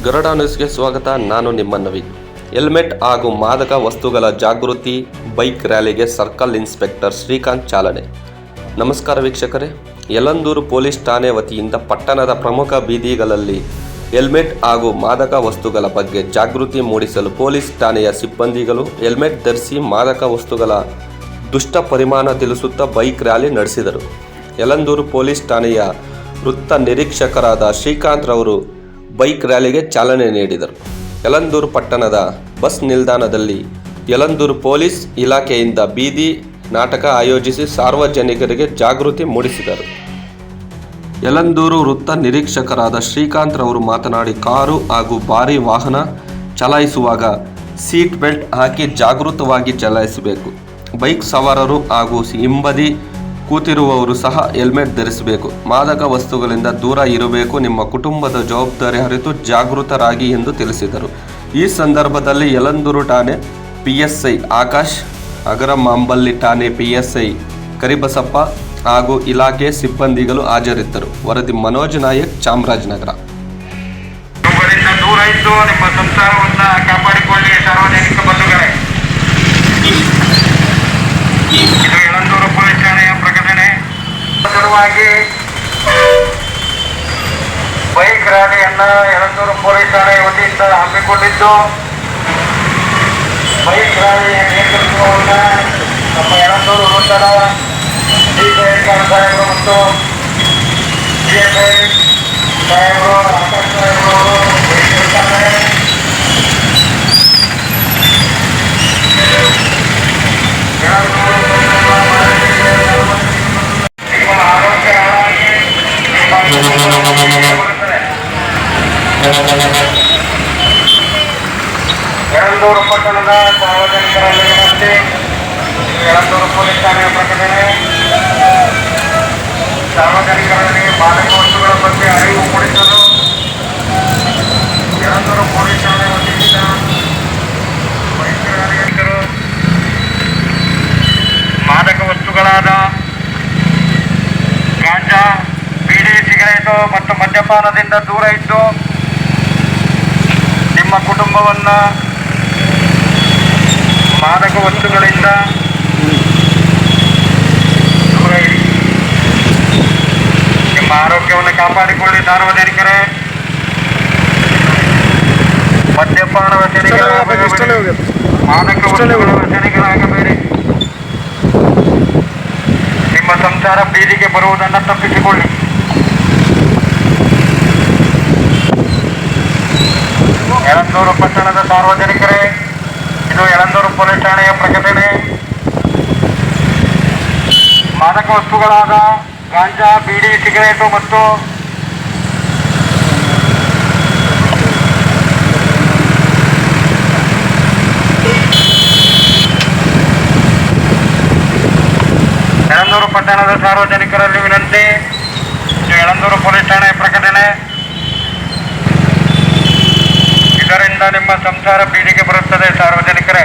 ಗರುಡ ನ್ಯೂಸ್ಗೆ ಸ್ವಾಗತ. ನಾನು ನಿಮ್ಮ ನವೀನ್. ಹೆಲ್ಮೆಟ್ ಹಾಗೂ ಮಾದಕ ವಸ್ತುಗಳ ಜಾಗೃತಿ ಬೈಕ್ ರ್ಯಾಲಿಗೆ ಸರ್ಕಲ್ ಇನ್ಸ್ಪೆಕ್ಟರ್ ಶ್ರೀಕಾಂತ್ ಚಾಲನೆ. ನಮಸ್ಕಾರ ವೀಕ್ಷಕರೇ. ಯಳಂದೂರು ಪೊಲೀಸ್ ಠಾಣೆ ವತಿಯಿಂದ ಪಟ್ಟಣದ ಪ್ರಮುಖ ಬೀದಿಗಳಲ್ಲಿ ಹೆಲ್ಮೆಟ್ ಹಾಗೂ ಮಾದಕ ವಸ್ತುಗಳ ಬಗ್ಗೆ ಜಾಗೃತಿ ಮೂಡಿಸಲು ಪೊಲೀಸ್ ಠಾಣೆಯ ಸಿಬ್ಬಂದಿಗಳು ಹೆಲ್ಮೆಟ್ ಧರಿಸಿ ಮಾದಕ ವಸ್ತುಗಳ ದುಷ್ಟ ಪರಿಮಾಣ ತಿಳಿಸುತ್ತಾ ಬೈಕ್ ರ್ಯಾಲಿ ನಡೆಸಿದರು. ಯಳಂದೂರು ಪೊಲೀಸ್ ಠಾಣೆಯ ವೃತ್ತ ನಿರೀಕ್ಷಕರಾದ ಶ್ರೀಕಾಂತ್ ರವರು ಬೈಕ್ ರ್ಯಾಲಿಗೆ ಚಾಲನೆ ನೀಡಿದರು. ಯಳಂದೂರು ಪಟ್ಟಣದ ಬಸ್ ನಿಲ್ದಾಣದಲ್ಲಿ ಯಳಂದೂರು ಪೊಲೀಸ್ ಇಲಾಖೆಯಿಂದ ಬೀದಿ ನಾಟಕ ಆಯೋಜಿಸಿ ಸಾರ್ವಜನಿಕರಿಗೆ ಜಾಗೃತಿ ಮೂಡಿಸಿದರು. ಯಳಂದೂರು ವೃತ್ತ ನಿರೀಕ್ಷಕರಾದ ಶ್ರೀಕಾಂತ್ ರವರು ಮಾತನಾಡಿ, ಕಾರು ಹಾಗೂ ಭಾರೀ ವಾಹನ ಚಲಾಯಿಸುವಾಗ ಸೀಟ್ ಬೆಲ್ಟ್ ಹಾಕಿ ಜಾಗೃತವಾಗಿ ಚಲಾಯಿಸಬೇಕು. ಬೈಕ್ ಸವಾರರು ಹಾಗೂ ಹಿಂಬದಿ ಕೂತಿರುವವರು ಸಹ ಹೆಲ್ಮೆಟ್ ಧರಿಸಬೇಕು. ಮಾದಕ ವಸ್ತುಗಳಿಂದ ದೂರ ಇರಬೇಕು. ನಿಮ್ಮ ಕುಟುಂಬದ ಜವಾಬ್ದಾರಿ ಅರಿತು ಜಾಗೃತರಾಗಿ ಎಂದು ತಿಳಿಸಿದರು. ಈ ಸಂದರ್ಭದಲ್ಲಿ ಯಳಂದೂರು ಠಾಣೆ PSI ಆಕಾಶ್, ಅಗರಮಾಂಬಲ್ಲಿ ಠಾಣೆ PSI ಕರಿಬಸಪ್ಪ ಹಾಗೂ ಇಲಾಖೆ ಸಿಬ್ಬಂದಿಗಳು ಹಾಜರಿದ್ದರು. ವರದಿ ಮನೋಜ್ ನಾಯಕ್, ಚಾಮರಾಜನಗರ. ದೂರ ಇದ್ದು ನಿಮ್ಮ ಸಂಸಾರವನ್ನು ಕಾಪಾಡಿಕೊಳ್ಳಿ ಸಾರ್ವಜನಿಕ ಬಂಧುಗಳೇ. ಇದು ಯಳಂದೂರು ಪೊಲೀಸ್ ಠಾಣೆಯ ಪ್ರಕಟಣೆ. ಸಲುವಾಗಿ ಬೈಕ್ ರ್ಯಾಲಿಯನ್ನ ಯಳಂದೂರು ಪೊಲೀಸ್ ಠಾಣೆ ವತಿಯಿಂದ ಹಮ್ಮಿಕೊಂಡಿದ್ದು, ಬೈಕ್ ರ್ಯಾಲಿಯ ನೇತೃತ್ವವನ್ನು ನಮ್ಮ ಯಳಂದೂರು ವೃತ್ತದ ಸಾಹೇಬರು ಮತ್ತು PSI ಸಾಹೇಬರು, ಆಕಾಶ್ ಸಾಹೇಬರು ವಹಿಸಿರುತ್ತಾರೆ. ಯಳಂದೂರು ಪಟ್ಟಣದ ಸಾರ್ವಜನಿಕರಲ್ಲಿ ವಿನಂತಿ. ಯಳಂದೂರು ಪೊಲೀಸ್ ಠಾಣೆಯ ಪ್ರಕಟಣೆ. ಸಾರ್ವಜನಿಕರಲ್ಲಿ ಮಾದಕ ವಸ್ತುಗಳ ಬಗ್ಗೆ ಅರಿವು ಮೂಡಿಸಲು ಯಳಂದೂರು ಪೊಲೀಸ್ ಠಾಣೆ ವತಿಯಿಂದ ವೈದ್ಯರು ಮಾದಕ ವಸ್ತುಗಳಾದ ಗಾಂಜಾ, ಬೀಡಿ, ಸಿಗರೇಟು ಮತ್ತು ಮದ್ಯಪಾನದಿಂದ ದೂರ ಇದ್ದು ನಿಮ್ಮ ಕುಟುಂಬವನ್ನು ಮಾದಕ ವಸ್ತುಗಳಿಂದ ದೂರ ಇರಿ. ನಿಮ್ಮ ಆರೋಗ್ಯವನ್ನು ಕಾಪಾಡಿಕೊಳ್ಳಿ ಸಾರ್ವಜನಿಕರೇ. ಮದ್ಯಪಾನ ವ್ಯಸನಿಗಳಾಗಬೇಡಿ, ಮಾದಕ ವಸ್ತುಗಳ ವ್ಯಸನಿಗಳಾಗಬೇಡಿ. ನಿಮ್ಮ ಸಂಸಾರ ಬೀದಿಗೆ ಬರುವುದನ್ನು ತಪ್ಪಿಸಿಕೊಳ್ಳಿ. ಯಳಂದೂರು ಪಟ್ಟಣದ ಸಾರ್ವಜನಿಕರೇ, ಇದು ಯಳಂದೂರು ಪೊಲೀಸ್ ಠಾಣೆಯ ಪ್ರಕಟಣೆ. ಮಾದಕ ವಸ್ತುಗಳಾದ ಗಾಂಜಾ, ಬೀಡಿ, ಸಿಗರೇಟು ಮತ್ತು ಯಳಂದೂರು ಪಟ್ಟಣದ ಸಾರ್ವಜನಿಕರಲ್ಲಿ ವಿನಂತಿ. ಇದು ಯಳಂದೂರು ಪೊಲೀಸ್ ಠಾಣೆಯ ಪ್ರಕಟಣೆ. ಇದರಿಂದ ನಿಮ್ಮ ಸಂಸಾರ ಬೀದಿಗೆ ಬರುತ್ತದೆ ಸಾರ್ವಜನಿಕರೇ.